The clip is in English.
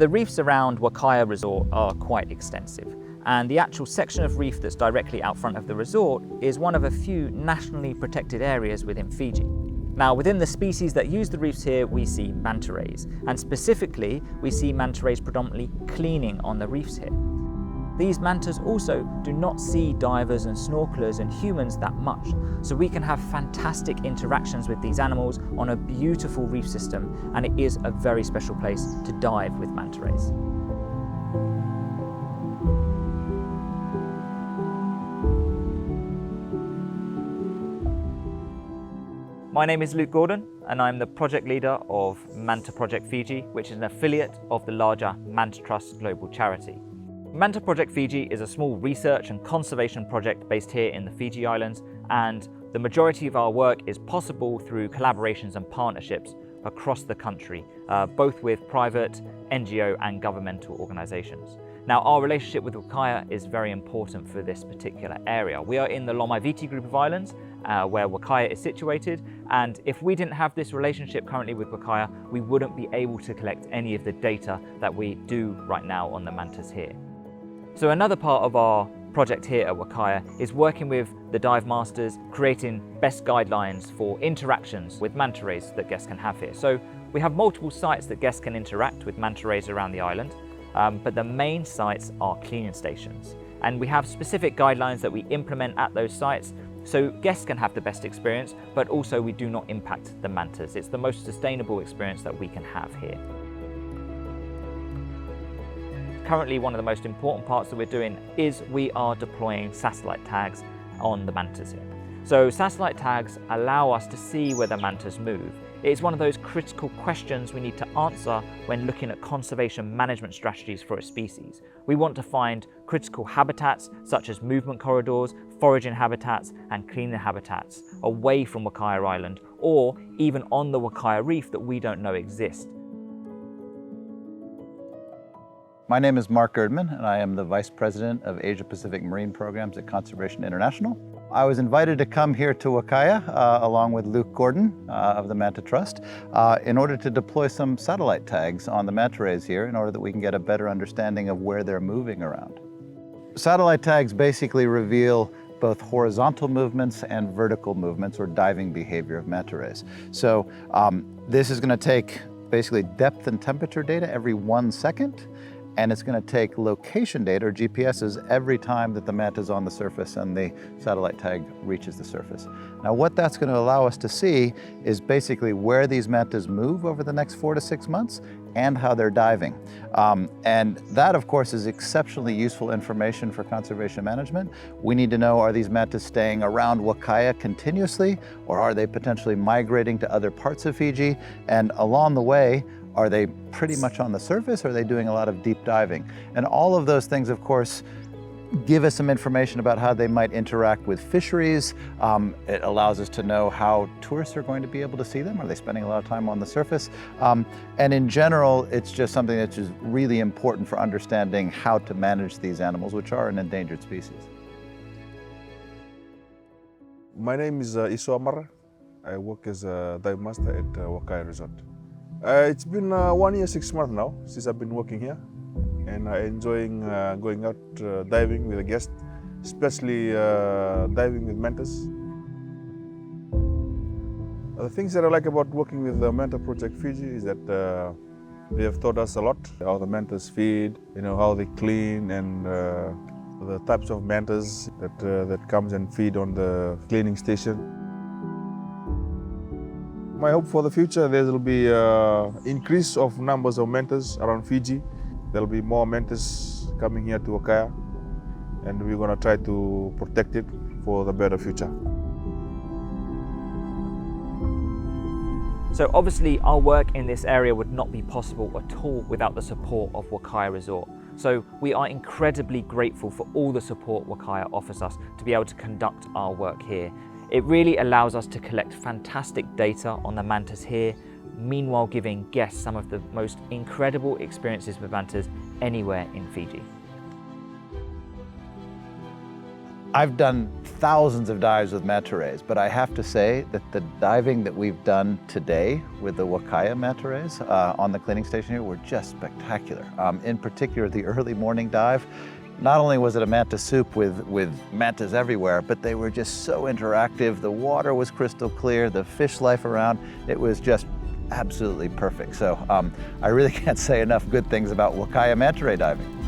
The reefs around Wakaya Resort are quite extensive, and the actual section of reef that's directly out front of the resort is one of a few nationally protected areas within Fiji. Now, within the species that use the reefs here, we see manta rays, and specifically, we see manta rays predominantly cleaning on the reefs here. These mantas also do not see divers and snorkelers and humans that much, so we can have fantastic interactions with these animals on a beautiful reef system, and it is a very special place to dive with manta rays. My name is Luke Gordon, and I'm the project leader of Manta Project Fiji, which is an affiliate of the larger Manta Trust global charity. Manta Project Fiji is a small research and conservation project based here in the Fiji Islands, and the majority of our work is possible through collaborations and partnerships across the country, both with private, NGO and governmental organisations. Now, our relationship with Wakaya is very important for this particular area. We are in the Lomaiviti group of islands, where Wakaya is situated, and if we didn't have this relationship currently with Wakaya, we wouldn't be able to collect any of the data that we do right now on the mantas here. So another part of our project here at Wakaya is working with the dive masters, creating best guidelines for interactions with manta rays that guests can have here. So we have multiple sites that guests can interact with manta rays around the island, but the main sites are cleaning stations. And we have specific guidelines that we implement at those sites so guests can have the best experience, but also we do not impact the mantas. It's the most sustainable experience that we can have here. Currently, one of the most important parts that we're doing is we are deploying satellite tags on the mantas here. So satellite tags allow us to see where the mantas move. It's one of those critical questions we need to answer when looking at conservation management strategies for a species. We want to find critical habitats such as movement corridors, foraging habitats and cleaning habitats away from Wakaya Island, or even on the Wakaya Reef that we don't know exist. My name is Mark Erdman, and I am the Vice President of Asia Pacific Marine Programs at Conservation International. I was invited to come here to Wakaya along with Luke Gordon of the Manta Trust in order to deploy some satellite tags on the manta rays here in order that we can get a better understanding of where they're moving around. Satellite tags basically reveal both horizontal movements and vertical movements or diving behavior of manta rays. So this is going to take basically depth and temperature data every 1 second. And it's going to take location data, or GPSs, every time that the manta is on the surface and the satellite tag reaches the surface. Now, what that's going to allow us to see is basically where these mantas move over the next 4 to 6 months and how they're diving. And that, of course, is exceptionally useful information for conservation management. We need to know, are these mantas staying around Wakaya continuously, or are they potentially migrating to other parts of Fiji? And along the way, are they pretty much on the surface, or are they doing a lot of deep diving? And all of those things, of course, give us some information about how they might interact with fisheries. It allows us to know how tourists are going to be able to see them. Are they spending a lot of time on the surface? And in general, it's just something that's just really important for understanding how to manage these animals, which are an endangered species. My name is Iso Amar. I work as a dive master at Wakaya Resort. It's been 1 year, 6 months now since I've been working here, and I'm enjoying going out diving with a guest, especially diving with mantas. The things that I like about working with the Manta Project Fiji is that they have taught us a lot, how the mantas feed, how they clean, and the types of mantas that comes and feed on the cleaning station. My hope for the future, there will be increase of numbers of mantas around Fiji. There will be more mantas coming here to Wakaya, and we're going to try to protect it for the better future. So obviously our work in this area would not be possible at all without the support of Wakaya Resort. So we are incredibly grateful for all the support Wakaya offers us to be able to conduct our work here. It really allows us to collect fantastic data on the mantas here, meanwhile giving guests some of the most incredible experiences with mantas anywhere in Fiji. I've done thousands of dives with manta rays, but I have to say that the diving that we've done today with the Wakaya manta rays on the cleaning station here were just spectacular. In particular, the early morning dive. Not only was it a manta soup with mantas everywhere, but they were just so interactive. The water was crystal clear, the fish life around, it was just absolutely perfect. So I really can't say enough good things about Wakaya manta ray diving.